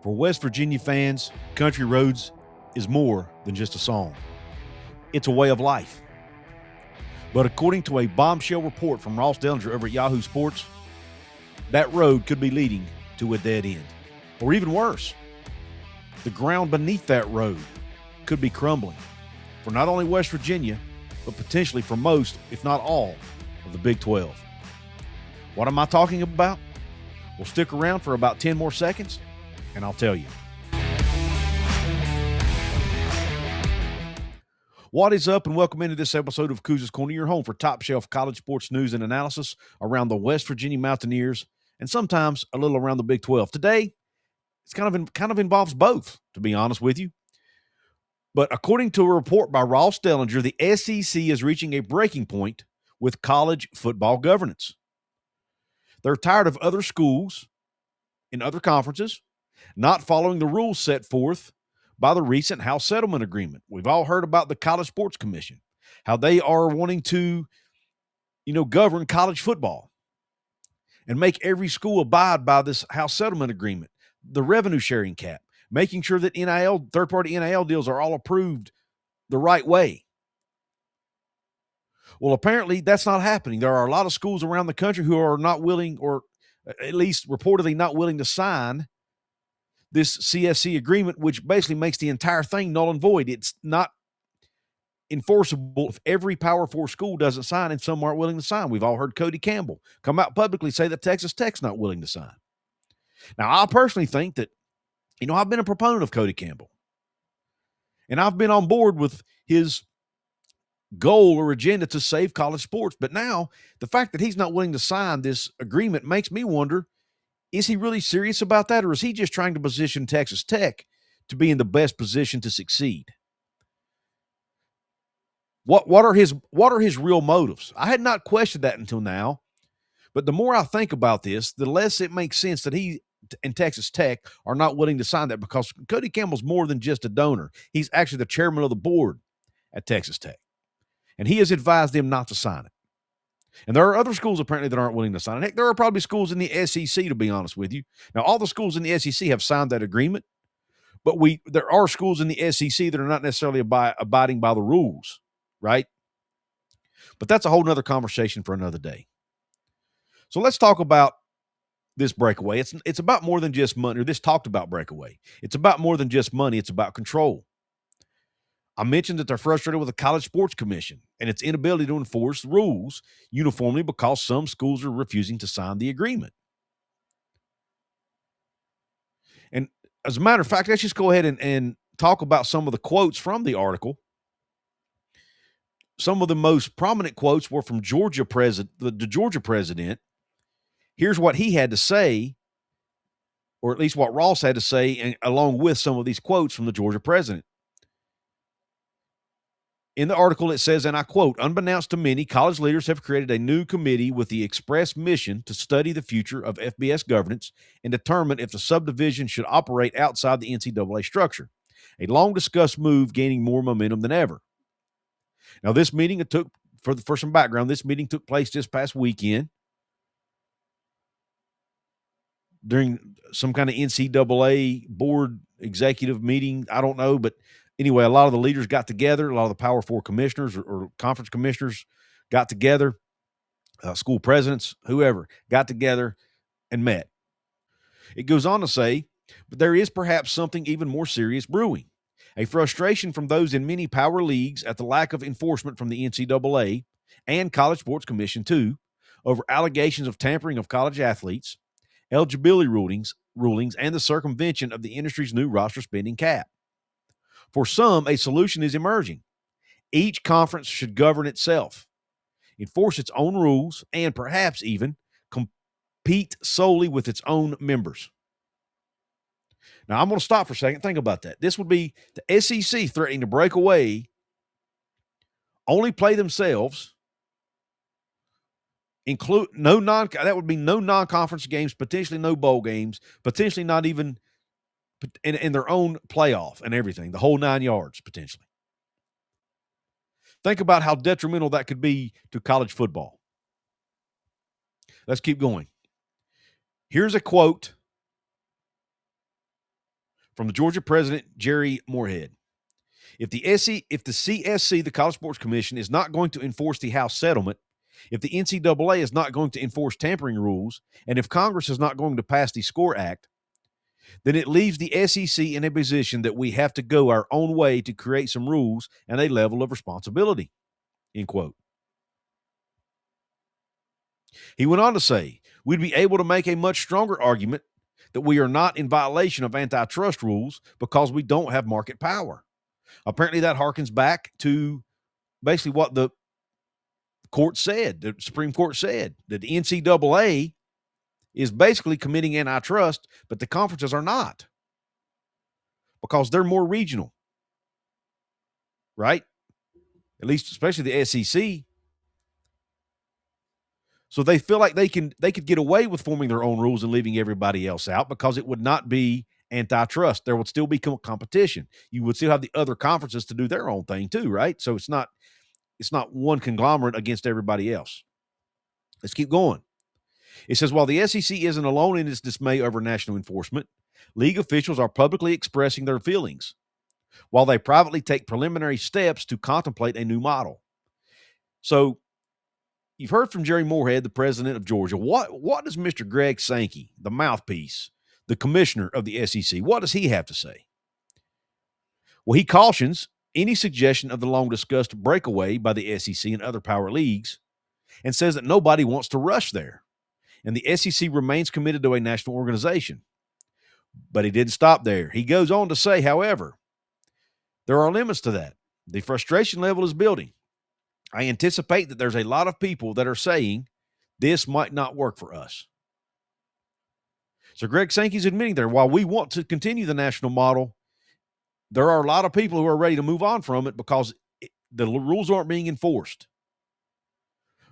For West Virginia fans, Country Roads is more than just a song. It's a way of life. But according to a bombshell report from Ross Dellinger over at Yahoo Sports, that road could be leading to a dead end. Or even worse, the ground beneath that road could be crumbling for not only West Virginia, but potentially for most, if not all, of the Big 12. What am I talking about? Well, stick around for about 10 more seconds, and I'll tell you. What is up, and welcome into this episode of Couz's Corner, your home for top-shelf college sports news and analysis around the West Virginia Mountaineers, and sometimes a little around the Big 12. Today, it's kind of involves both, to be honest with you. But according to a report by Ross Dellinger, the SEC is reaching a breaking point with college football governance. They're tired of other schools in other conferences not following the rules set forth by the recent House Settlement Agreement. We've all heard about the College Sports Commission, how they are wanting to, govern college football and make every school abide by this House Settlement Agreement, the revenue sharing cap, making sure that third-party NIL deals are all approved the right way. Well, apparently that's not happening. There are a lot of schools around the country who are not willing, or at least reportedly not willing, to sign this CSC agreement, which basically makes the entire thing null and void. It's not enforceable if every Power 4 school doesn't sign and some aren't willing to sign. We've all heard Cody Campbell come out publicly say that Texas Tech's not willing to sign. Now, I personally think that, I've been a proponent of Cody Campbell, and I've been on board with his goal or agenda to save college sports. But now, the fact that he's not willing to sign this agreement makes me wonder, is he really serious about that, or is he just trying to position Texas Tech to be in the best position to succeed? What are his real motives? I had not questioned that until now, but the more I think about this, the less it makes sense that he and Texas Tech are not willing to sign that, because Cody Campbell's more than just a donor. He's actually the chairman of the board at Texas Tech, and he has advised them not to sign it. And there are other schools apparently that aren't willing to sign it. Heck, there are probably schools in the SEC, to be honest with you. Now, all the schools in the SEC have signed that agreement, but there are schools in the SEC that are not necessarily abiding by the rules, right? But that's a whole nother conversation for another day. So let's talk about this breakaway. It's about more than just money, or this talked about breakaway. It's about more than just money. It's about control. I mentioned that they're frustrated with the College Sports Commission and its inability to enforce rules uniformly because some schools are refusing to sign the agreement. And as a matter of fact, let's just go ahead and talk about some of the quotes from the article. Some of the most prominent quotes were from the Georgia president. Here's what he had to say, or at least what Ross had to say, and along with some of these quotes from the Georgia president. In the article, it says, and I quote, "Unbeknownst to many, college leaders have created a new committee with the express mission to study the future of FBS governance and determine if the subdivision should operate outside the NCAA structure. A long-discussed move gaining more momentum than ever." Now, this meeting, for some background, this meeting took place this past weekend during some kind of NCAA board executive meeting. I don't know, but anyway, a lot of the leaders got together. A lot of the Power 4 commissioners or conference commissioners got together. School presidents, whoever, got together and met. It goes on to say, but there is perhaps something even more serious brewing. A frustration from those in many power leagues at the lack of enforcement from the NCAA and College Sports Commission, too, over allegations of tampering of college athletes, eligibility rulings, and the circumvention of the industry's new roster spending cap. For some, a solution is emerging. Each conference should govern itself, enforce its own rules, and perhaps even compete solely with its own members. Now, I'm going to stop for a second. Think about that. This would be the SEC threatening to break away, only play themselves, that would be no non-conference games, potentially no bowl games, potentially not even in their own playoff and everything, the whole 9 yards potentially. Think about how detrimental that could be to college football. Let's keep going. Here's a quote from the Georgia president, Jerry Moorhead. If the CSC, the College Sports Commission, is not going to enforce the House settlement, if the NCAA is not going to enforce tampering rules, and if Congress is not going to pass the SCORE Act, then it leaves the SEC in a position that we have to go our own way to create some rules and a level of responsibility, end quote. He went on to say, we'd be able to make a much stronger argument that we are not in violation of antitrust rules because we don't have market power. Apparently that harkens back to basically what the court said, the Supreme Court said, that the NCAA is basically committing antitrust, but the conferences are not because they're more regional, right? At least, especially the SEC. So they feel like they could get away with forming their own rules and leaving everybody else out because it would not be antitrust. There would still be competition. You would still have the other conferences to do their own thing too, right? So it's not one conglomerate against everybody else. Let's keep going. It says, while the SEC isn't alone in its dismay over national enforcement, league officials are publicly expressing their feelings, while they privately take preliminary steps to contemplate a new model. So you've heard from Jerry Moorhead, the president of Georgia. What does Mr. Greg Sankey, the mouthpiece, the commissioner of the SEC, what does he have to say? Well, he cautions any suggestion of the long-discussed breakaway by the SEC and other power leagues and says that nobody wants to rush there, and the SEC remains committed to a national organization. But he didn't stop there. He goes on to say, however, there are limits to that. The frustration level is building. I anticipate that there's a lot of people that are saying this might not work for us. So Greg Sankey's admitting there, while we want to continue the national model, there are a lot of people who are ready to move on from it because the rules aren't being enforced.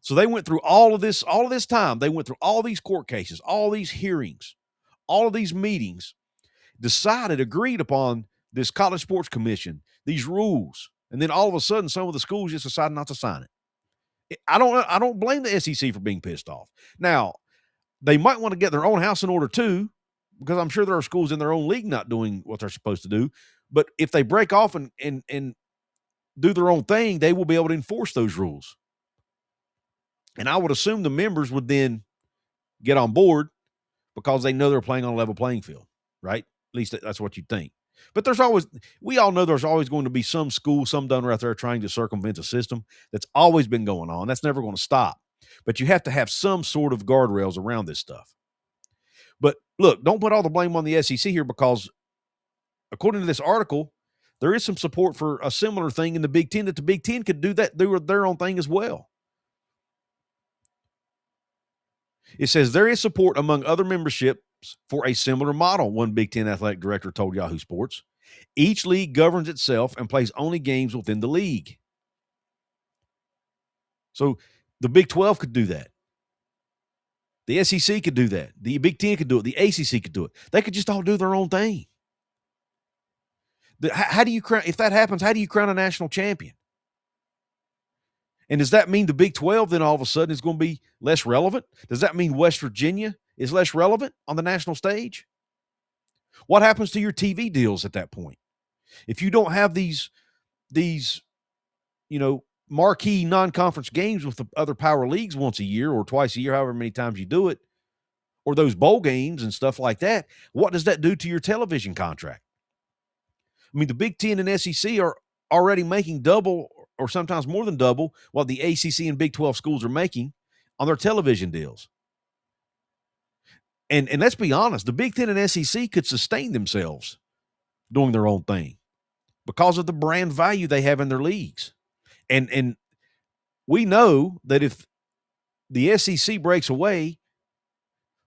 So they went through all of this time. They went through all these court cases, all these hearings, all of these meetings, agreed upon this College Sports Commission, these rules. And then all of a sudden, some of the schools just decided not to sign it. I don't blame the SEC for being pissed off. Now, they might want to get their own house in order too, because I'm sure there are schools in their own league not doing what they're supposed to do. But if they break off and do their own thing, they will be able to enforce those rules. And I would assume the members would then get on board because they know they're playing on a level playing field, right? At least that's what you think. But we all know there's always going to be some school, some donor out there trying to circumvent a system. That's always been going on. That's never going to stop. But you have to have some sort of guardrails around this stuff. But look, don't put all the blame on the SEC here because according to this article, there is some support for a similar thing in the Big Ten, that the Big Ten could do their own thing as well. It says there is support among other memberships for a similar model, one Big Ten athletic director told Yahoo Sports. Each league governs itself and plays only games within the league. So the Big 12 could do that. The SEC could do that. The Big Ten could do it. The ACC could do it. They could just all do their own thing. How do you crown, if that happens, how do you crown a national champion? And does that mean the Big 12 then all of a sudden is going to be less relevant? Does that mean West Virginia is less relevant on the national stage? What happens to your TV deals at that point? If you don't have these marquee non-conference games with the other power leagues once a year or twice a year, however many times you do it, or those bowl games and stuff like that, what does that do to your television contract? I mean, the Big Ten and SEC are already making double or sometimes more than double what the ACC and Big 12 schools are making on their television deals. And let's be honest, the Big Ten and SEC could sustain themselves doing their own thing because of the brand value they have in their leagues. And we know that if the SEC breaks away,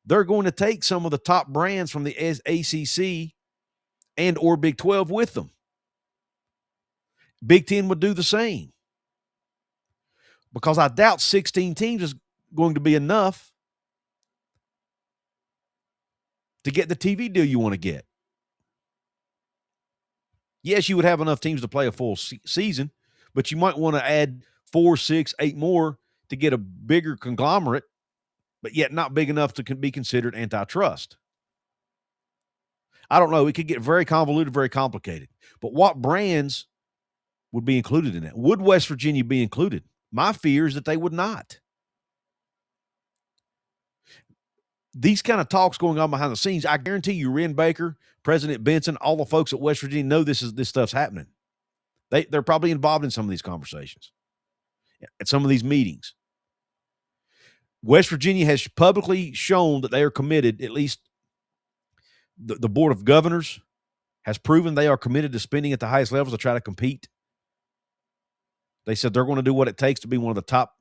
they're going to take some of the top brands from the ACC and or Big 12 with them. Big Ten would do the same because I doubt 16 teams is going to be enough to get the TV deal you want to get. Yes, you would have enough teams to play a full season, but you might want to add 4, 6, 8 more to get a bigger conglomerate, but yet not big enough to be considered antitrust. I don't know. It could get very convoluted, very complicated. But what brands would be included in that? Would West Virginia be included? My fear is that they would not. These kind of talks going on behind the scenes, I guarantee you, Ren Baker, President Benson, all the folks at West Virginia know this stuff's happening. They're probably involved in some of these conversations, at some of these meetings. West Virginia has publicly shown that they are committed, at least the Board of Governors has proven they are committed to spending at the highest levels to try to compete. They said they're going to do what it takes to be one of the top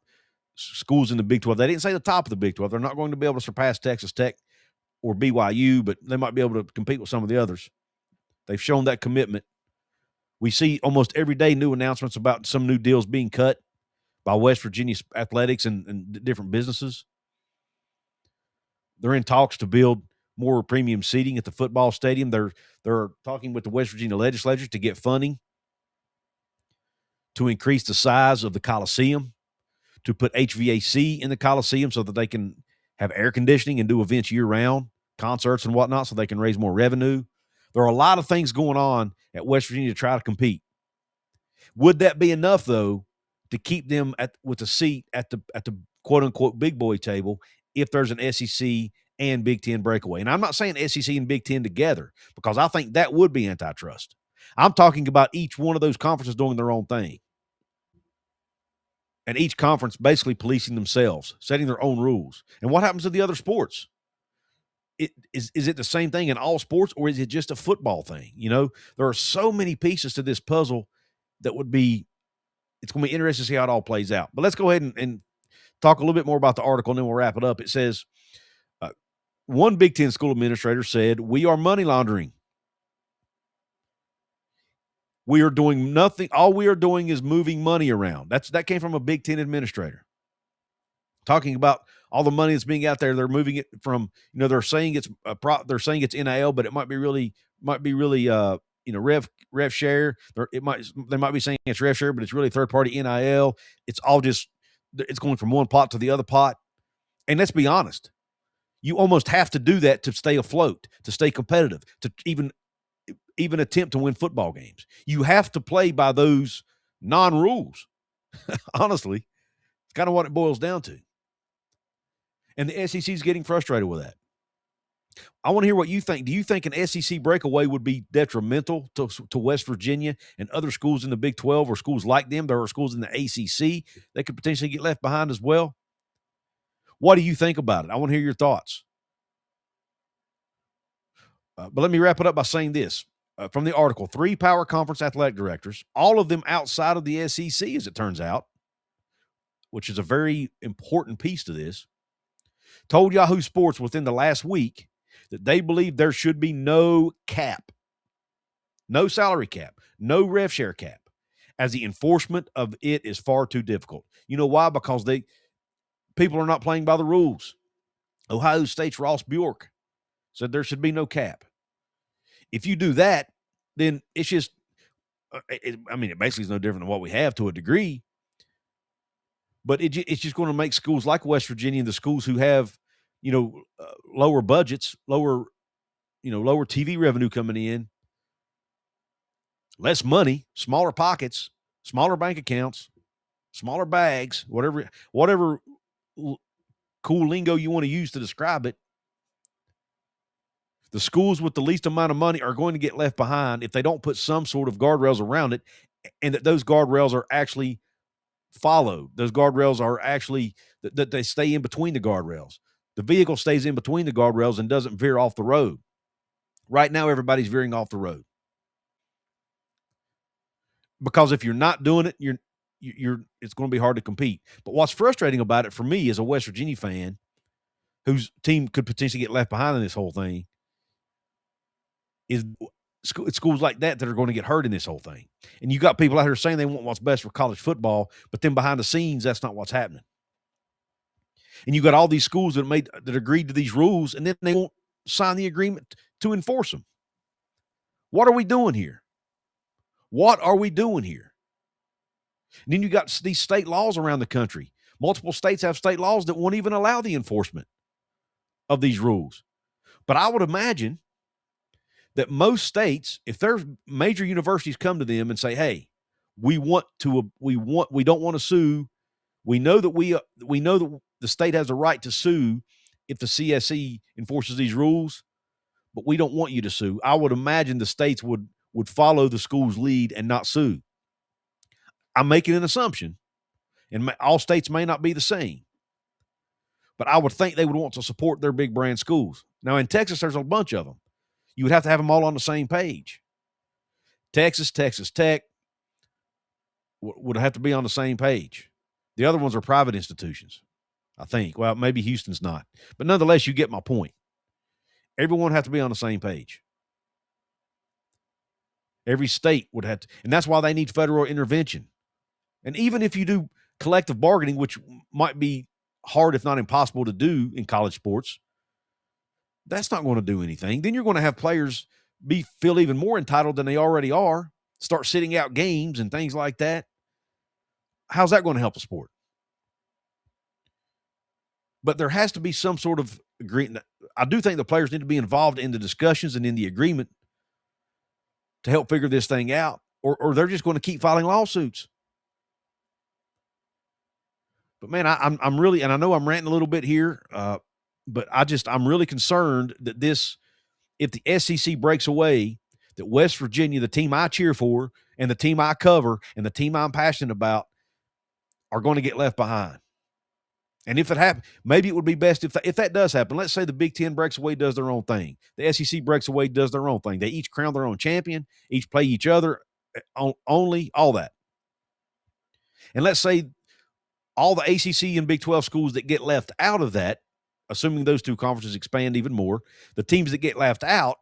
schools in the Big 12. They didn't say the top of the Big 12. They're not going to be able to surpass Texas Tech or BYU, but they might be able to compete with some of the others. They've shown that commitment. We see almost every day new announcements about some new deals being cut by West Virginia athletics and different businesses. They're in talks to build more premium seating at the football stadium. They're talking with the West Virginia legislature to get funding to increase the size of the Coliseum, to put HVAC in the Coliseum so that they can have air conditioning and do events year-round, concerts and whatnot, so they can raise more revenue. There are a lot of things going on at West Virginia to try to compete. Would that be enough, though, to keep them with a seat at the quote-unquote big boy table if there's an SEC and Big Ten breakaway? And I'm not saying SEC and Big Ten together, because I think that would be antitrust. I'm talking about each one of those conferences doing their own thing. And each conference basically policing themselves, setting their own rules. And what happens to the other sports? Is it the same thing in all sports, or is it just a football thing? You know, there are so many pieces to this puzzle that it's going to be interesting to see how it all plays out. But let's go ahead and talk a little bit more about the article, and then we'll wrap it up. It says, one Big Ten school administrator said, "We are money laundering. We are doing nothing. All we are doing is moving money around." That came from a Big Ten administrator talking about all the money that's being out there. They're moving it from, they're saying it's NIL, but it might be really rev share. They might be saying it's rev share, but it's really third party NIL. It's all it's going from one pot to the other pot. And let's be honest, you almost have to do that to stay afloat, to stay competitive, to even attempt to win football games. You have to play by those non-rules. Honestly, it's kind of what it boils down to. And the SEC is getting frustrated with that. I want to hear what you think. Do you think an SEC breakaway would be detrimental to West Virginia and other schools in the Big 12 or schools like them? There are schools in the ACC that could potentially get left behind as well. What do you think about it? I want to hear your thoughts. But let me wrap it up by saying this. From the article, 3 power conference athletic directors, all of them outside of the SEC, as it turns out, which is a very important piece to this, told Yahoo Sports within the last week that they believe there should be no cap, no salary cap, no rev share cap, as the enforcement of it is far too difficult. You know why? Because people are not playing by the rules. Ohio State's Ross Bjork said there should be no cap. If you do that, then it's just, it basically is no different than what we have to a degree. But it's just going to make schools like West Virginia and the schools who have, lower budgets, lower TV revenue coming in, less money, smaller pockets, smaller bank accounts, smaller bags, whatever cool lingo you want to use to describe it. The schools with the least amount of money are going to get left behind if they don't put some sort of guardrails around it, and that those guardrails are actually followed. Those guardrails are actually that they stay in between the guardrails. The vehicle stays in between the guardrails and doesn't veer off the road. Right now, everybody's veering off the road. Because if you're not doing it, it's going to be hard to compete. But what's frustrating about it for me as a West Virginia fan, whose team could potentially get left behind in this whole thing, is schools like that are going to get hurt in this whole thing. And you got people out here saying they want what's best for college football, but then behind the scenes, that's not what's happening. And you got all these schools that agreed to these rules, and then they won't sign the agreement to enforce them. What are we doing here? What are we doing here? And then you got these state laws around the country. Multiple states have state laws that won't even allow the enforcement of these rules. But I would imagine that most states, if their major universities come to them and say, "Hey, we don't want to sue. We know that the state has a right to sue if the CSE enforces these rules, but we don't want you to sue." I would imagine the states would follow the school's lead and not sue. I'm making an assumption, and all states may not be the same, but I would think they would want to support their big brand schools. Now, in Texas, there's a bunch of them. You would have to have them all on the same page. Texas Tech would have to be on the same page. The other ones are private institutions, I think. Well, maybe Houston's not. But nonetheless, you get my point. Everyone has to be on the same page. Every state would have to, and that's why they need federal intervention. And even if you do collective bargaining, which might be hard, if not impossible to do in college sports, that's not going to do anything. Then you're going to have players feel even more entitled than they already are, start sitting out games and things like that. How's that going to help the sport? But there has to be some sort of agreement. I do think the players need to be involved in the discussions and in the agreement to help figure this thing out, or they're just going to keep filing lawsuits. But man, I'm really, and I know I'm ranting a little bit here, but I'm really concerned that if the SEC breaks away, that West Virginia, the team I cheer for and the team I cover and the team I'm passionate about, are going to get left behind. And if it happens, maybe it would be best if that does happen. Let's say the Big Ten breaks away, does their own thing. The SEC breaks away, does their own thing. They each crown their own champion, each play each other, only all that. And let's say all the ACC and Big 12 schools that get left out of that, assuming those two conferences expand even more, the teams that get left out,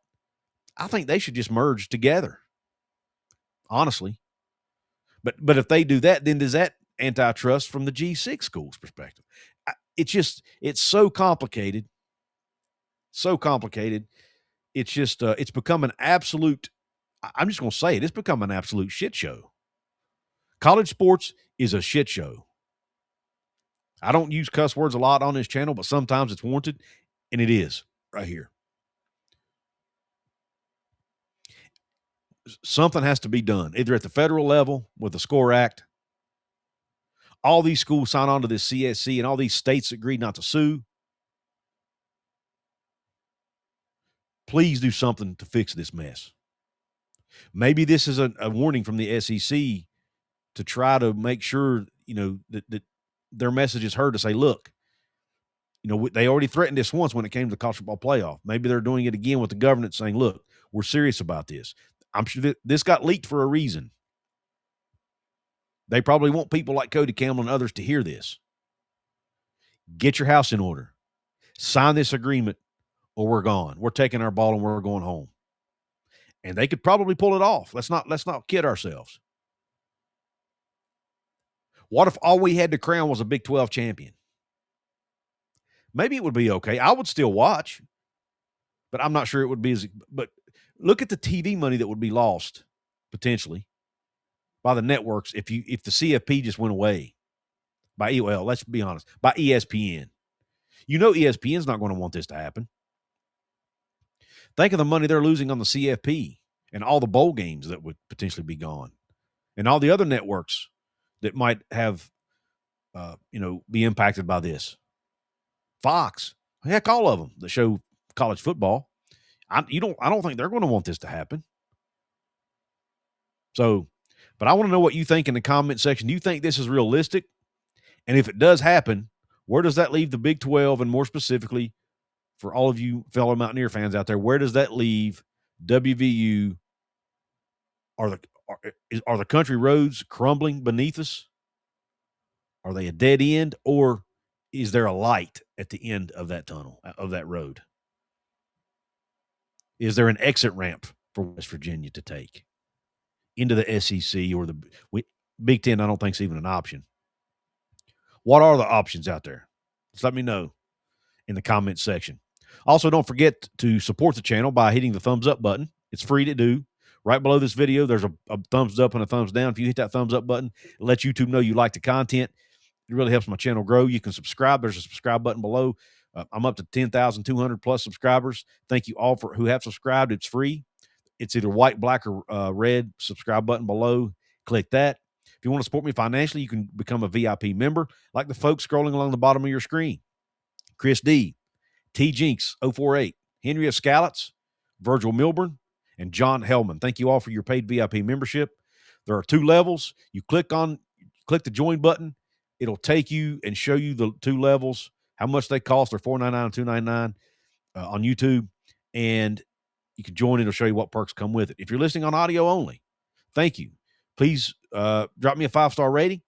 I think they should just merge together, honestly. But if they do that, then does that antitrust from the G6 schools' perspective? It's so complicated. So complicated. It's just, it's become an absolute, I'm just going to say it, it's become an absolute shit show. College sports is a shit show. I don't use cuss words a lot on this channel, but sometimes it's warranted, and it is right here. Something has to be done, either at the federal level with the SCORE Act. All these schools sign on to this CSC, and all these states agreed not to sue. Please do something to fix this mess. Maybe this is a warning from the SEC to try to make sure, that their message is heard, to say, look, they already threatened this once when it came to the college football playoff. Maybe they're doing it again with the governance, saying, look, we're serious about this. I'm sure this got leaked for a reason. They probably want people like Cody Campbell and others to hear this. Get your house in order. Sign this agreement, or we're gone. We're taking our ball and we're going home. And they could probably pull it off. Let's not kid ourselves. What if all we had to crown was a Big 12 champion? Maybe it would be okay. I would still watch, but I'm not sure it would be but look at the TV money that would be lost potentially by the networks if the CFP just went away let's be honest, by ESPN. ESPN's not going to want this to happen. Think of the money they're losing on the CFP and all the bowl games that would potentially be gone, and all the other networks that might have, be impacted by this. Fox, heck, all of them that show college football. I don't think they're going to want this to happen. So, but I want to know what you think in the comment section. Do you think this is realistic? And if it does happen, where does that leave the Big 12, and more specifically, for all of you fellow Mountaineer fans out there, where does that leave WVU? Are the country roads crumbling beneath us? Are they a dead end, or is there a light at the end of that tunnel, of that road? Is there an exit ramp for West Virginia to take into the SEC or the Big Ten? I don't think it's even an option. What are the options out there? Just let me know in the comments section. Also, don't forget to support the channel by hitting the thumbs up button. It's free to do. Right below this video, there's a thumbs up and a thumbs down. If you hit that thumbs up button, it lets YouTube know you like the content. It really helps my channel grow. You can subscribe. There's a subscribe button below. I'm up to 10,200 plus subscribers. Thank you all who have subscribed. It's free. It's either white, black, or red. Subscribe button below. Click that. If you want to support me financially, you can become a VIP member, like the folks scrolling along the bottom of your screen. Chris D., T. Jinks 048, Henry Scalats, Virgil Milburn, and John Hellman. Thank you all for your paid VIP membership. There are 2 levels. You click the join button. It'll take you and show you the 2 levels, how much they cost. They're $4.99 and $2.99 on YouTube. And you can join. It'll show you what perks come with it. If you're listening on audio only, thank you. Please drop me a 5-star rating,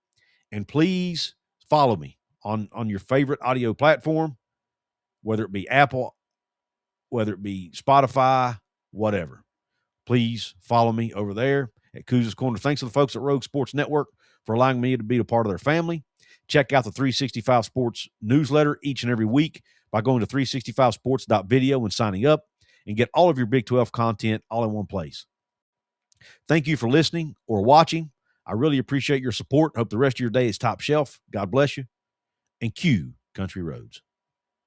and please follow me on your favorite audio platform, whether it be Apple, whether it be Spotify, whatever. Please follow me over there at Couz's Corner. Thanks to the folks at Rogue Sports Network for allowing me to be a part of their family. Check out the 365 Sports newsletter each and every week by going to 365sports.video and signing up, and get all of your Big 12 content all in one place. Thank you for listening or watching. I really appreciate your support. Hope the rest of your day is top shelf. God bless you. And cue Country Roads.